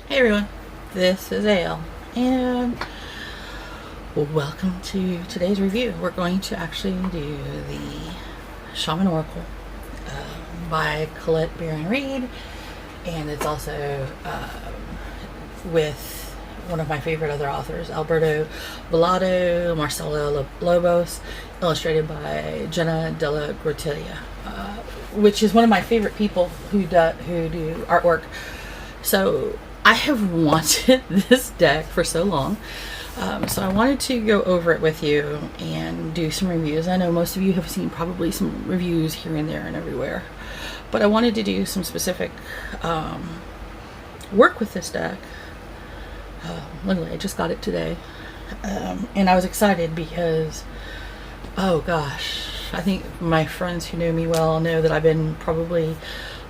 Hey everyone, this is Ale, and welcome to today's review. We're going to actually do the Shaman Oracle by Collette Baron-Reid, and it's also with one of my favorite other authors, Alberto Villardo, Marcela Lobos, illustrated by Jenna Della Grottiglia, which is one of my favorite people who do artwork. So I have wanted this deck for so long. So I wanted to go over it with you and do some reviews. I know most of you have seen probably some reviews here and there and everywhere, but I wanted to do some specific work with this deck. Literally, I just got it today, and I was excited because, oh gosh, I think my friends who know me well know that I've been probably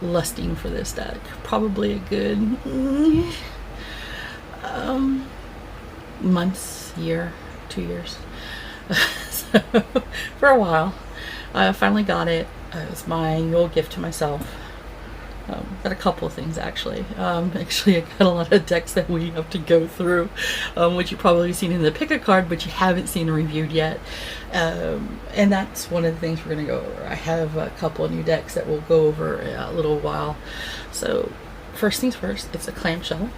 lusting for this deck probably a good months, year, 2 years. So for a while I finally got it. It was my annual gift to myself. Got a couple of things actually. Actually, I got a lot of decks that we have to go through, which you've probably seen in the pick a card, but you haven't seen reviewed yet. And that's one of the things we're going to go over. I have a couple of new decks that we'll go over in a little while. So first things first, it's a clamshell.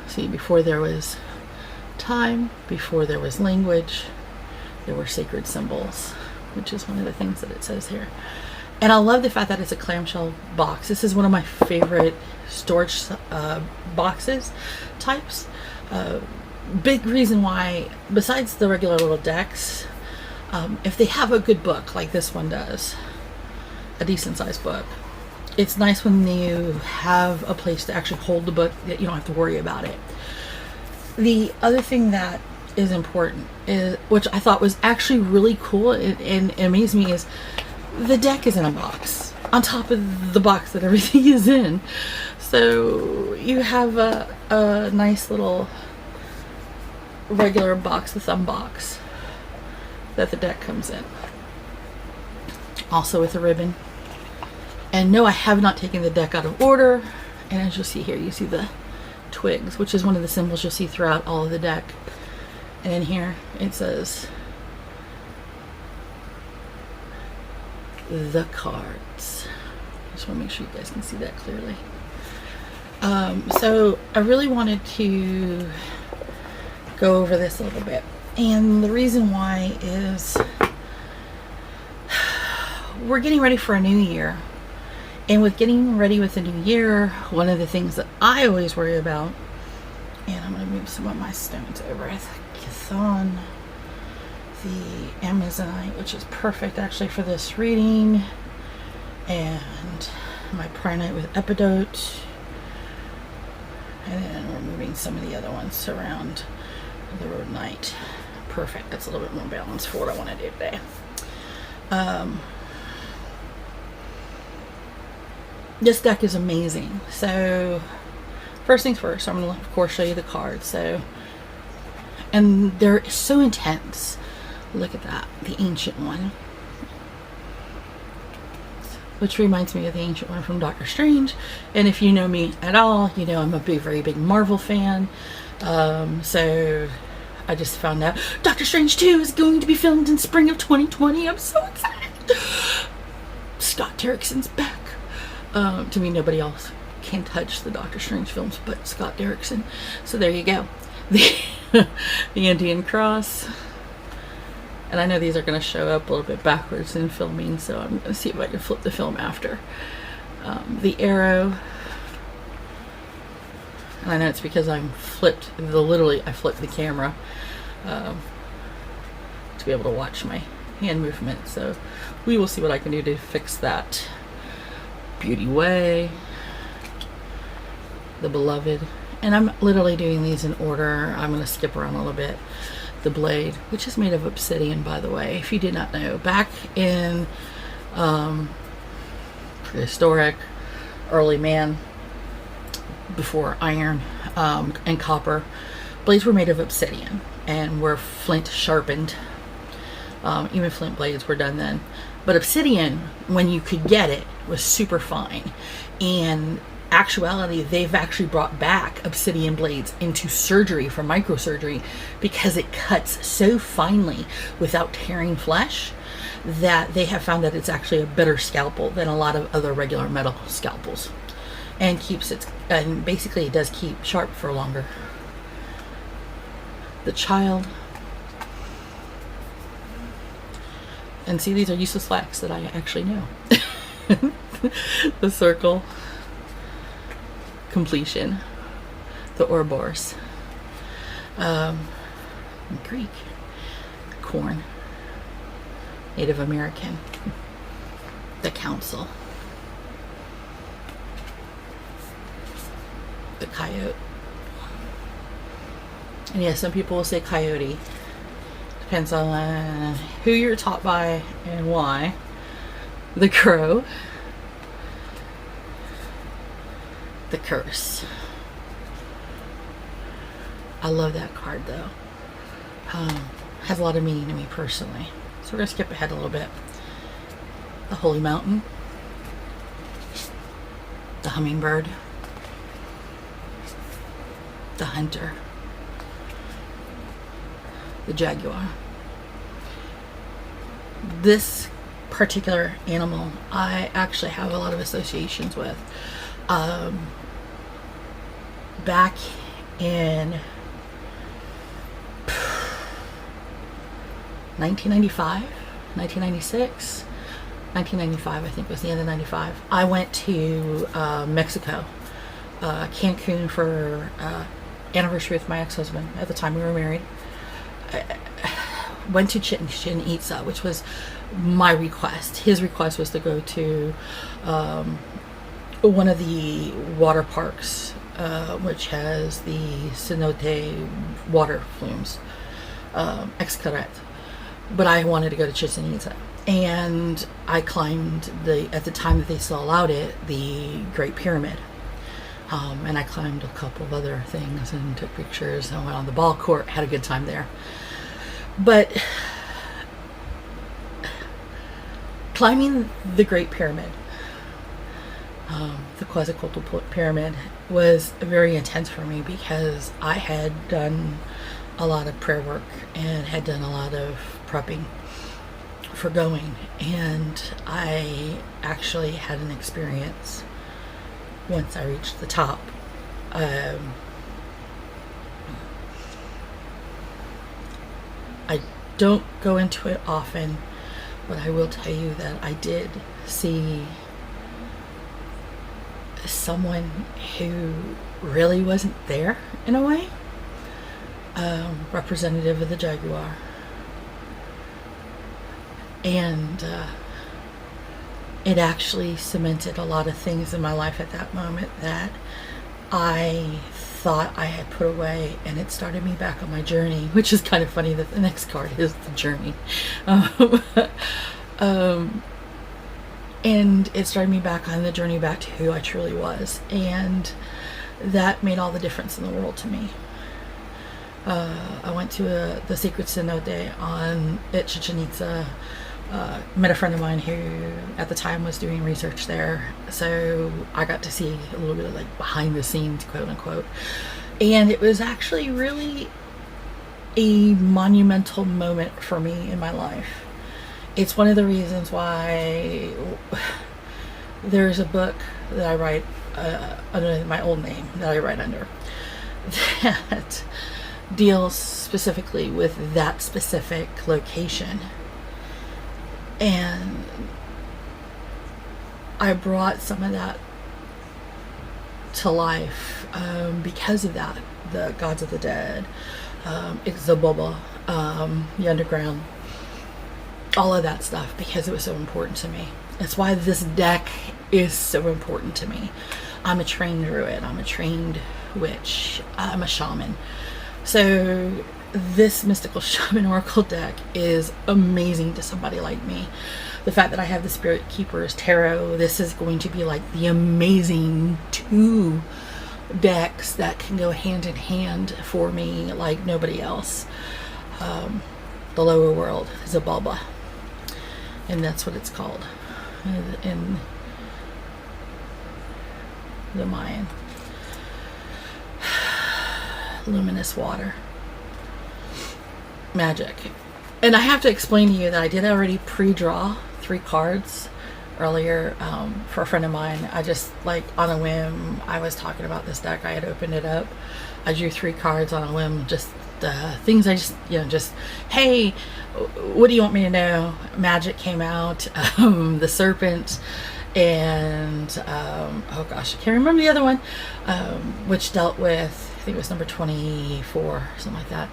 See, before there was time, before there was language, there were sacred symbols, which is one of the things that it says here. And I love the fact that it's a clamshell box. This is one of my favorite storage boxes types. Big reason why, besides the regular little decks, if they have a good book like this one does, a decent sized book, it's nice when you have a place to actually hold the book that you don't have to worry about it. The other thing that is important, which I thought was actually really cool and amazed me, is the deck is in a box on top of the box that everything is in. So you have a nice little regular box, the thumb box that the deck comes in. Also with a ribbon. And no, I have not taken the deck out of order. And as you'll see here, you see the twigs, which is one of the symbols you'll see throughout all of the deck. And in here it says the cards. Just want to make sure you guys can see that clearly. So I really wanted to go over this a little bit, and the reason why is we're getting ready for a new year, and with getting ready with a new year, one of the things that I always worry about, and I'm going to move some of my stones over, I think it's on the Amazonite, which is perfect actually for this reading, and my Prinite with Epidote, and then we're moving some of the other ones around the Rhodonite. Perfect, that's a little bit more balanced for what I want to do today. This deck is amazing. So first things first, I'm going to of course show you the cards. So, and they're so intense. Look at that, the ancient one, which reminds me of the ancient one from Doctor Strange. And if you know me at all, you know I'm a very big Marvel fan. So I just found out Doctor Strange 2 is going to be filmed in spring of 2020. I'm so excited. Scott Derrickson's back. To me, nobody else can touch the Doctor Strange films but Scott Derrickson. So there you go. The Indian cross. And I know these are going to show up a little bit backwards in filming, so I'm going to see if I can flip the film after. The arrow. And I know it's because I flipped the camera to be able to watch my hand movement. So we will see what I can do to fix that. Beauty Way. The Beloved. And I'm literally doing these in order. I'm going to skip around a little bit. The Blade, which is made of obsidian, by the way, if you did not know. Back in prehistoric, early man, before iron and copper, blades were made of obsidian and were flint sharpened. Even flint blades were done then. But obsidian, when you could get it, was super fine. And actuality, they've actually brought back obsidian blades into surgery for microsurgery because it cuts so finely without tearing flesh that they have found that it's actually a better scalpel than a lot of other regular metal scalpels, and basically it does keep sharp for longer. The child. And see, these are useless facts that I actually know. The circle. Completion. The Ouroboros. Greek. Corn. Native American. The council. The coyote. And yes, some people will say coyote. Depends on who you're taught by and why. The crow. The curse. I love that card though. Has a lot of meaning to me personally. So we're going to skip ahead a little bit. The holy mountain. The hummingbird. The hunter. The jaguar. This particular animal I actually have a lot of associations with. Back in 1995, 1996, 1995, I think was the end of 95. I went to Mexico, Cancun for anniversary with my ex-husband. At the time we were married. I went to Chichen Itza, which was my request. His request was to go to one of the water parks, which has the cenote water flumes, Xcaret. But I wanted to go to Chichen Itza. And I climbed at the time that they still allowed it, the Great Pyramid. And I climbed a couple of other things and took pictures and went on the ball court, had a good time there. But climbing the Great Pyramid, the Quetzalcoatl Pyramid, was very intense for me because I had done a lot of prayer work and had done a lot of prepping for going. And I actually had an experience once I reached the top. I don't go into it often, but I will tell you that I did see someone who really wasn't there in a way, representative of the jaguar. And it actually cemented a lot of things in my life at that moment that I thought I had put away, and it started me back on my journey, which is kind of funny that the next card is the journey. And it started me back on the journey back to who I truly was, and that made all the difference in the world to me. I went to the Sacred Cenote at Chichen Itza. Met a friend of mine who at the time was doing research there, so I got to see a little bit of like behind the scenes, quote unquote, and it was actually really a monumental moment for me in my life. It's one of the reasons why there's a book that I write under my old name that I write under that deals specifically with that specific location. And I brought some of that to life because of that. The Gods of the Dead, Ixoboba, the Underground, all of that stuff, because it was so important to me. That's why this deck is so important to me. I'm a trained druid. I'm a trained witch. I'm a shaman. So this Mystical Shaman Oracle deck is amazing to somebody like me. The fact that I have the Spirit Keeper's Tarot, this is going to be like the amazing 2 decks that can go hand in hand for me like nobody else. The Lower World is a Baba, and that's what it's called. And the Mayan. Luminous water. Magic. And I have to explain to you that I did already pre-draw 3 cards earlier for a friend of mine. I just, like, on a whim, I was talking about this deck. I had opened it up. I drew 3 cards on a whim, just things I just, just, hey, what do you want me to know? Magic came out, the Serpent, and oh gosh, I can't remember the other one, which dealt with, I think it was number 24, something like that.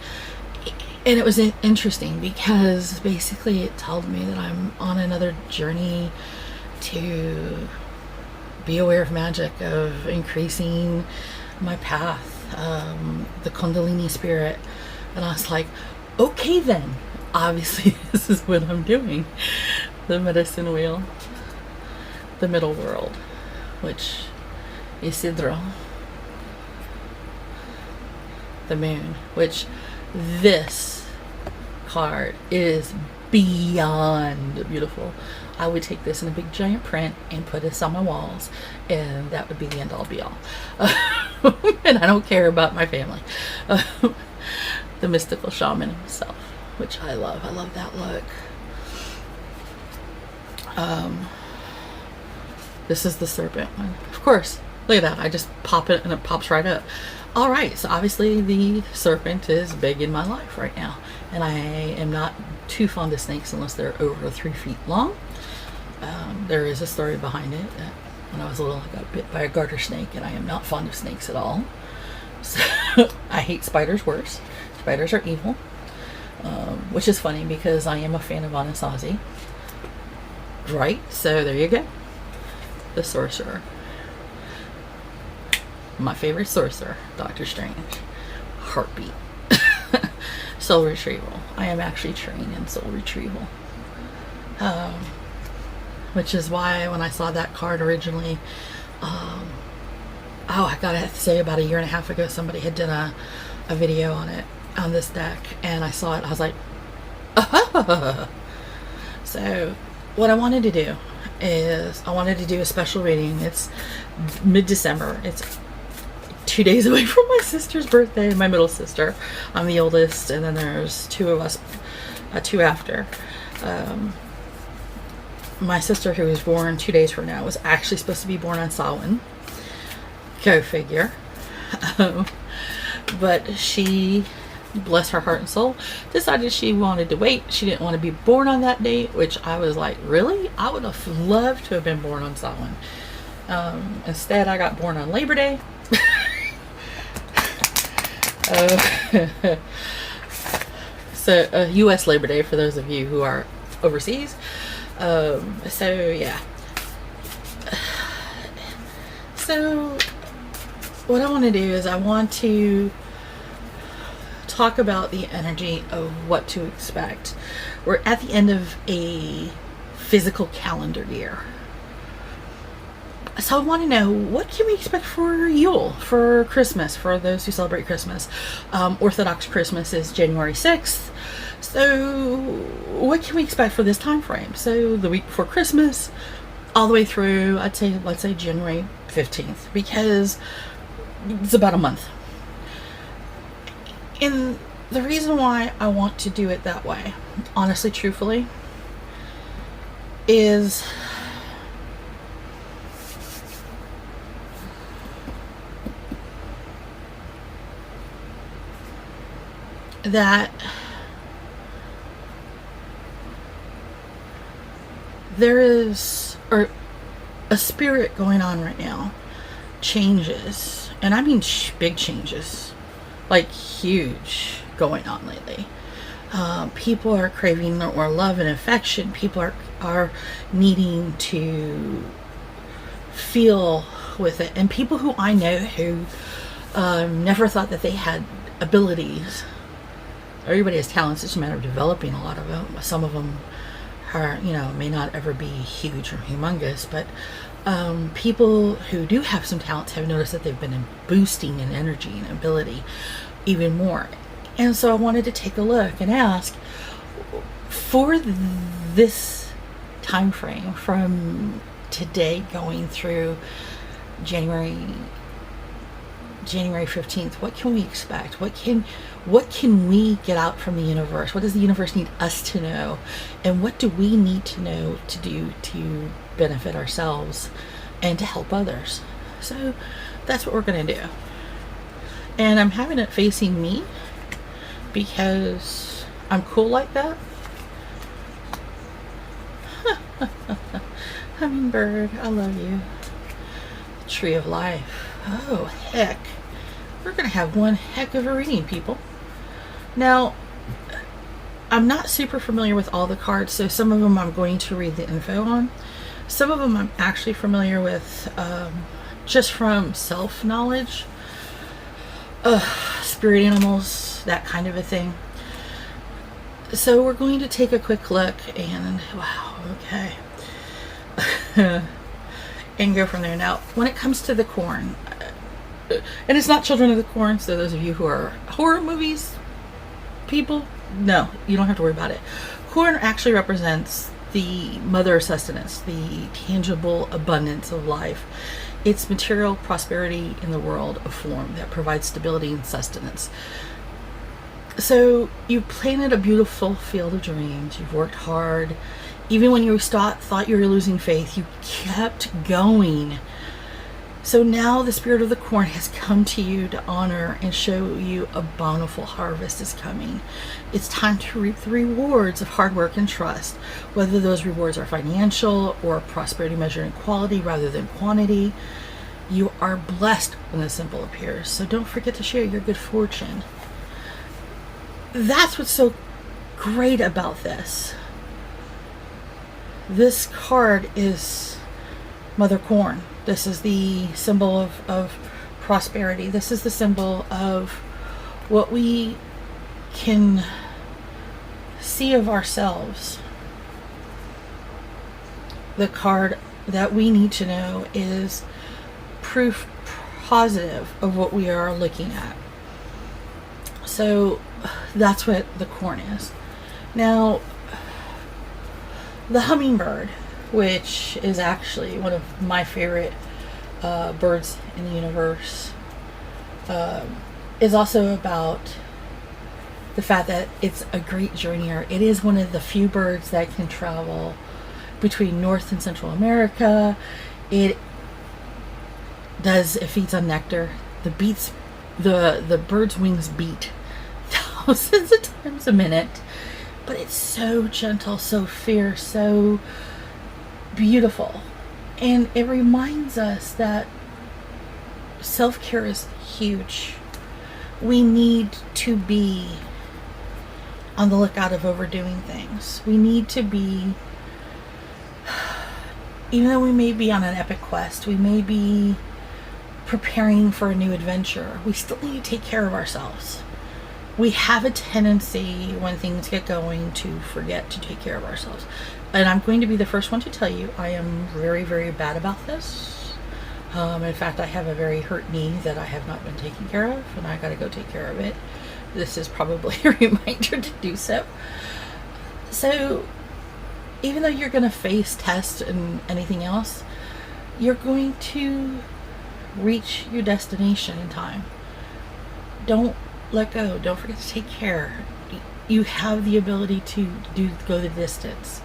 And it was interesting because basically it told me that I'm on another journey to be aware of magic, of increasing my path, the Kundalini spirit. And I was like, okay then, obviously this is what I'm doing. The medicine wheel, the middle world, which Isidro, the moon, which this card is beyond beautiful. I would take this in a big giant print and put this on my walls, and that would be the end all be all. And I don't care about my family. The mystical shaman himself, which I love. I love that look. This is the serpent one. Of course, look at that. I just pop it and it pops right up. All right, so obviously the serpent is big in my life right now, and I am not too fond of snakes unless they're over 3 feet long. There is a story behind it. That when I was little, I got bit by a garter snake, and I am not fond of snakes at all. So I hate spiders worse. Spiders are evil, which is funny because I am a fan of Anasazi. Right, so there you go. The sorcerer. My favorite sorcerer, Doctor Strange. Heartbeat. Soul retrieval. I am actually trained in soul retrieval. Which is why when I saw that card originally, I gotta say, about 1.5 years ago, somebody had done a video on it, on this deck, and I saw it, I was like, So what I wanted to do is, I wanted to do a special reading. It's mid-December. It's 2 days away from my sister's birthday, my middle sister. I'm the oldest, and then there's 2 of us, 2 after. My sister, who was born 2 days from now, was actually supposed to be born on Samhain. Go figure. But she, bless her heart and soul, decided she wanted to wait. She didn't want to be born on that date, which I was like, really? I would have loved to have been born on Samhain. Instead, I got born on Labor Day. So U.S. Labor Day for those of you who are overseas. So yeah. So what I want to do is I want to talk about the energy of what to expect. We're at the end of a physical calendar year. So I want to know, what can we expect for Yule, for Christmas, for those who celebrate Christmas? Orthodox Christmas is January 6th. So what can we expect for this time frame? So the week before Christmas, all the way through, let's say January 15th, because it's about a month. And the reason why I want to do it that way, honestly, truthfully, is that there is a spirit going on right now. Changes, and I mean big changes, like huge, going on lately. People are craving more love and affection. People are needing to feel with it. And people who I know who never thought that they had abilities. Everybody has talents. It's a matter of developing a lot of them. Some of them are, may not ever be huge or humongous, but people who do have some talents have noticed that they've been boosting in energy and ability even more. And so I wanted to take a look and ask, for this time frame from today going through January 15th, what can we expect? What can we get out from the universe? What does the universe need us to know? And what do we need to know to do to benefit ourselves and to help others? So that's what we're going to do. And I'm having it facing me because I'm cool like that. Hummingbird, I love you. Tree of Life. Oh, heck. We're going to have one heck of a reading, people. Now, I'm not super familiar with all the cards, so some of them I'm going to read the info on. Some of them I'm actually familiar with just from self-knowledge. Spirit animals, that kind of a thing. So we're going to take a quick look and, wow, okay. And go from there. Now, when it comes to the corn, and it's not Children of the Corn, so those of you who are horror movies people, no, you don't have to worry about it. Corn actually represents the mother of sustenance, the tangible abundance of life. It's material prosperity in the world of form that provides stability and sustenance. So you planted a beautiful field of dreams. You've worked hard. Even when you thought you were losing faith, you kept going. So now the spirit of the corn has come to you to honor and show you a bountiful harvest is coming. It's time to reap the rewards of hard work and trust, whether those rewards are financial or prosperity measured in quality rather than quantity. You are blessed when the symbol appears, so don't forget to share your good fortune. That's what's so great about this. This card is Mother Corn. This is the symbol of prosperity. This is the symbol of what we can see of ourselves. The card that we need to know is proof positive of what we are looking at. So that's what the corn is. Now, the hummingbird, which is actually one of my favorite birds in the universe, is also about the fact that it's a great journeyer. It is one of the few birds that can travel between North and Central America. It feeds on nectar. The bird's wings beat thousands of times a minute, but it's so gentle, so fierce, so beautiful. And it reminds us that self-care is huge. We need to be on the lookout of overdoing things. We need to be, even though we may be on an epic quest, we may be preparing for a new adventure, we still need to take care of ourselves. We have a tendency when things get going to forget to take care of ourselves. And I'm going to be the first one to tell you I am very, very bad about this. In fact, I have a very hurt knee that I have not been taking care of, and I got to go take care of it. This is probably a reminder to do so. So even though you're going to face tests and anything else, you're going to reach your destination in time. Don't let go. Don't forget to take care. You have the ability to go the distance.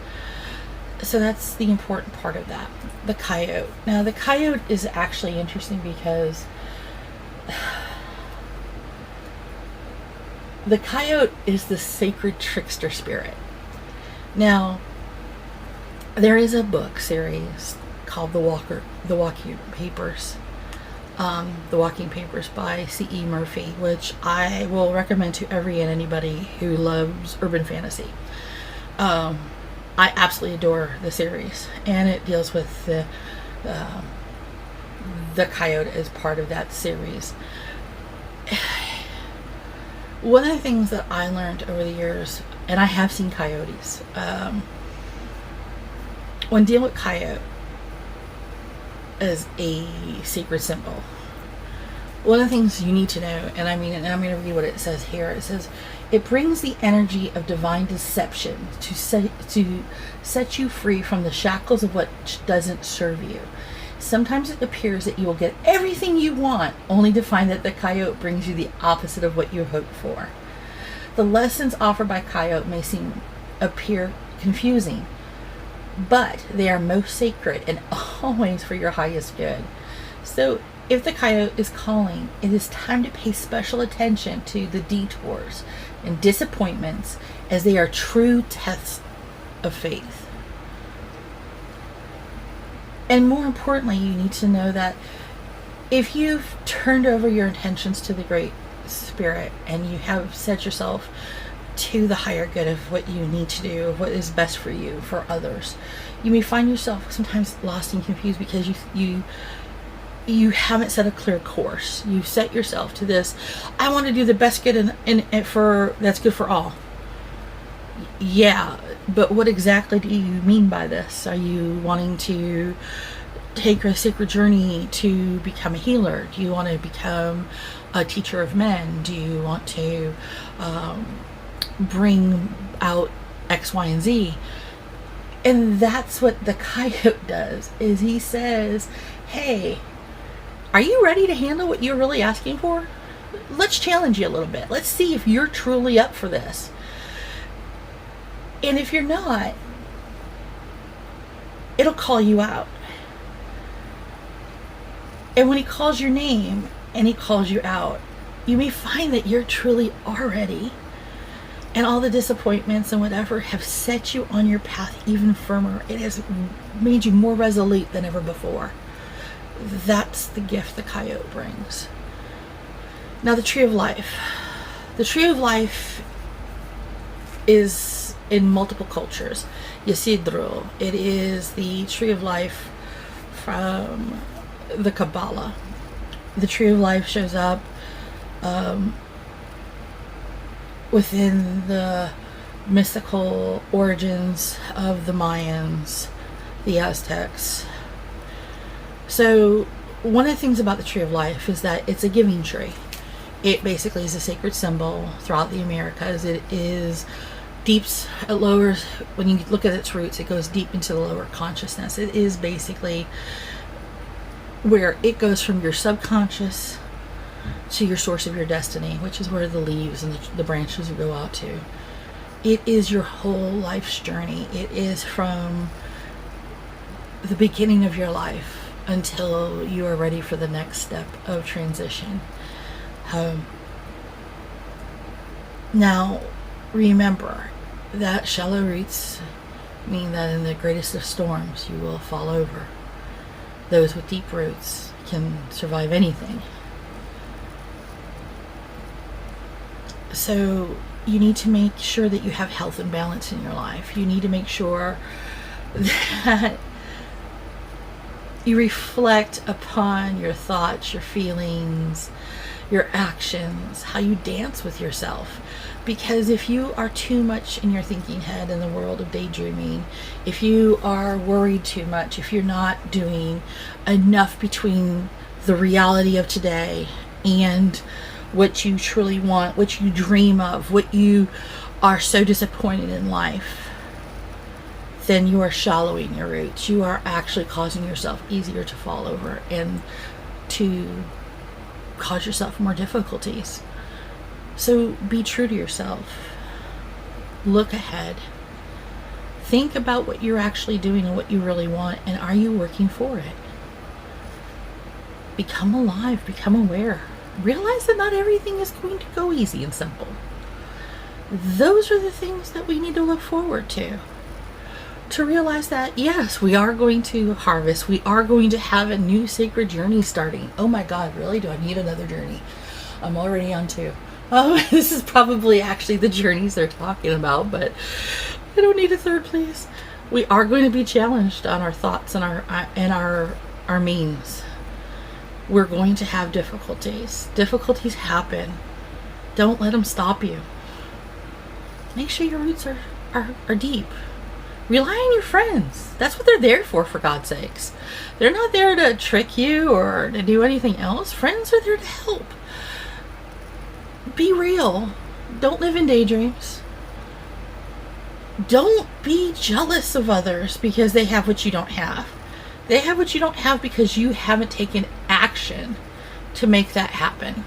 So that's the important part of that. The coyote. Now the coyote is actually interesting because the coyote is the sacred trickster spirit. Now there is a book series called The Walking Papers. The Walking Papers by C.E. Murphy, which I will recommend to every and anybody who loves urban fantasy. I absolutely adore the series, and it deals with the coyote as part of that series. One of the things that I learned over the years, and I have seen coyotes, when dealing with coyote as a sacred symbol, one of the things you need to know, and I'm going to read what it says here. It says, it brings the energy of divine deception to set you free from the shackles of what doesn't serve you. Sometimes it appears that you will get everything you want, only to find that the coyote brings you the opposite of what you hoped for. The lessons offered by coyote may appear confusing, but they are most sacred and always for your highest good. So if the coyote is calling, it is time to pay special attention to the detours and disappointments, as they are true tests of faith. And more importantly, you need to know that if you've turned over your intentions to the Great Spirit and you have set yourself to the higher good of what you need to do, of what is best for you, for others, you may find yourself sometimes lost and confused because you haven't set a clear course. You set yourself to this, I want to do the best good and for that's good for all. Yeah, but what exactly do you mean by this? Are you wanting to take a sacred journey to become a healer? Do you want to become a teacher of men? Do you want to bring out X, Y, and Z? And that's what the coyote does, is he says, hey, are you ready to handle what you're really asking for? Let's challenge you a little bit. Let's see if you're truly up for this. And if you're not, it'll call you out. And when he calls your name and he calls you out, you may find that you're truly already, and all the disappointments and whatever have set you on your path even firmer. It has made you more resolute than ever before. That's the gift the coyote brings. Now, the tree of life. The tree of life is in multiple cultures. Ysidro. It is the tree of life from the Kabbalah. The tree of life shows up within the mystical origins of the Mayans, the Aztecs. So one of the things about the tree of life is that it's a giving tree. It basically is a sacred symbol throughout the Americas. It is when you look at its roots, it goes deep into the lower consciousness. It is basically where it goes from your subconscious to your source of your destiny, which is where the leaves and the branches go out to. It is your whole life's journey. It is from the beginning of your life until you are ready for the next step of transition. Now, remember that shallow roots mean that in the greatest of storms you will fall over. Those with deep roots can survive anything. So you need to make sure that you have health and balance in your life. You need to make sure that you reflect upon your thoughts, your feelings, your actions, how you dance with yourself. Because if you are too much in your thinking head in the world of daydreaming, if you are worried too much, if you're not doing enough between the reality of today and what you truly want, what you dream of, what you are so disappointed in life, then you are shallowing your roots. You are actually causing yourself easier to fall over and to cause yourself more difficulties. So be true to yourself. Look ahead. Think about what you're actually doing and what you really want, and are you working for it? Become alive, become aware. Realize that not everything is going to go easy and simple. Those are the things that we need to look forward to. To realize that, yes, we are going to harvest. We are going to have a new sacred journey starting. Oh my God, really? Do I need another journey? I'm already on 2. This is probably actually the journeys they're talking about, but I don't need a third, please. We are going to be challenged on our thoughts and our means. We're going to have difficulties. Difficulties happen. Don't let them stop you. Make sure your roots are deep. Rely on your friends. That's what they're there for God's sakes. They're not there to trick you or to do anything else. Friends are there to help. Be real. Don't live in daydreams. Don't be jealous of others because they have what you don't have. They have what you don't have because you haven't taken action to make that happen.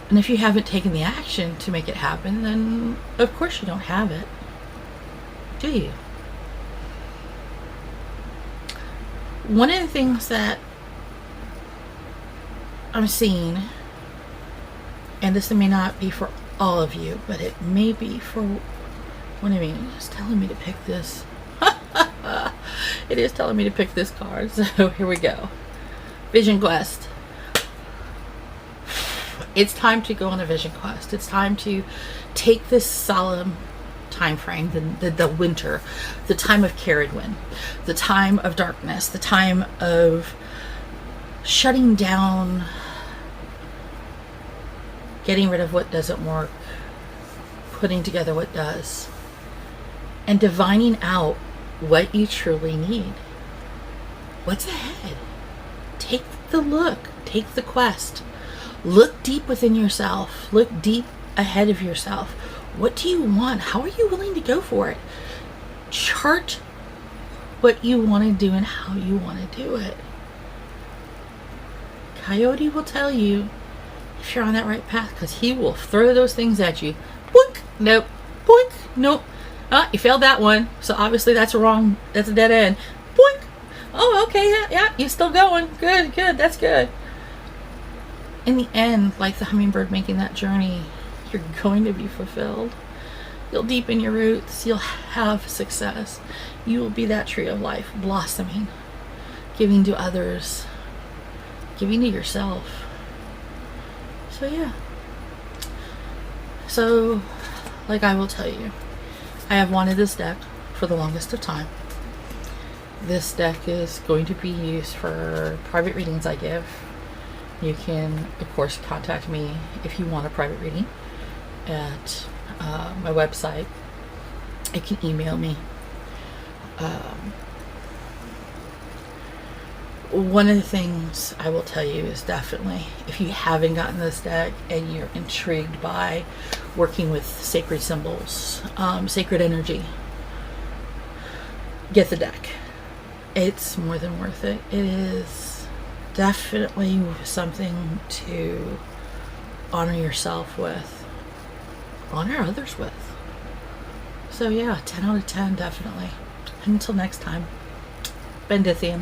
And if you haven't taken the action to make it happen, then of course you don't have it. Do you? One of the things that I'm seeing, and this may not be for all of you, but it may be for one of you. It's telling me to pick this. It is telling me to pick this card. So here we go. Vision Quest. It's time to go on a vision quest. It's time to take this solemn time frame, the winter, the time of Caradwyn, the time of darkness, the time of shutting down, getting rid of what doesn't work, putting together what does, and divining out what you truly need. What's ahead? Take the look, take the quest. Look deep within yourself. Look deep ahead of yourself. What do you want? How are you willing to go for it? Chart what you want to do and how you want to do it. Coyote will tell you if you're on that right path, because he will throw those things at you. Boink! Nope. Boink! Nope. You failed that one, so obviously that's wrong. That's a dead end. Boink! Oh, okay, yeah, you're still going. Good, that's good. In the end, like the hummingbird making that journey, you're going to be fulfilled. You'll deepen your roots. You'll have success. You will be that tree of life, blossoming, giving to others, giving to yourself. So yeah. So, like I will tell you, I have wanted this deck for the longest of time. This deck is going to be used for private readings I give. You can, of course, contact me if you want a private reading at my website. You can email me. One of the things I will tell you is definitely, if you haven't gotten this deck and you're intrigued by working with sacred symbols, sacred energy, get the deck. It's more than worth it. It is definitely something to honor yourself with, honor others with. So yeah, 10 out of 10, definitely. Until next time, Bendithium.